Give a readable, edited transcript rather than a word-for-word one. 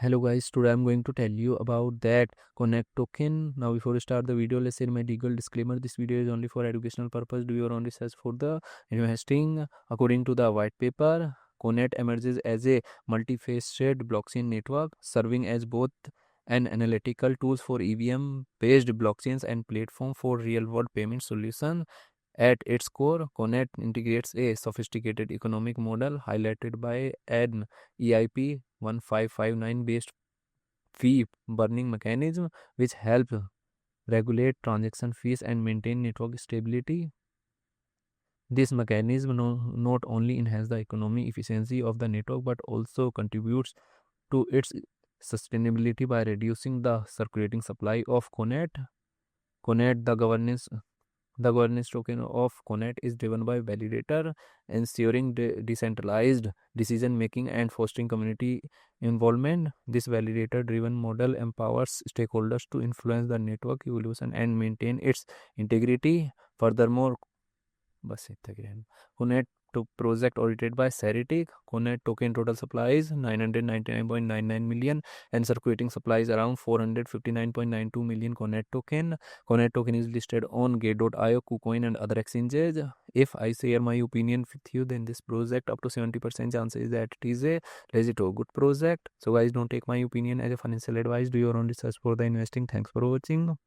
Hello guys, today I'm going to tell you about that KONET token. Now before we start the video, let's say my legal disclaimer. This video is only for educational purpose. Do your own research for the investing. According to the white paper, KONET emerges as a multifaceted blockchain network serving as both an analytical tools for EVM based blockchains and platform for real world payment solution. At its core, KONET integrates a sophisticated economic model highlighted by an EIP 1559 based fee burning mechanism which helps regulate transaction fees and maintain network stability. This mechanism not only enhances the economic efficiency of the network but also contributes to its sustainability by reducing the circulating supply of KONET. KONET, the governance token of KONET is driven by validator, ensuring decentralized decision making and fostering community involvement. This validator driven model empowers stakeholders to influence the network evolution and maintain its integrity. Furthermore, बस इतना ही है। Connate to project audited by Ceritic. KONET token total supply is 999.99 million and circulating supply is around 459.92 million KONET token. KONET token is listed on Gate.io, KuCoin and other exchanges. If I share my opinion with you, then this project up to 70% chances that it is a legit or good project. So guys, don't take my opinion as a financial advice. Do your own research for the investing. Thanks for watching.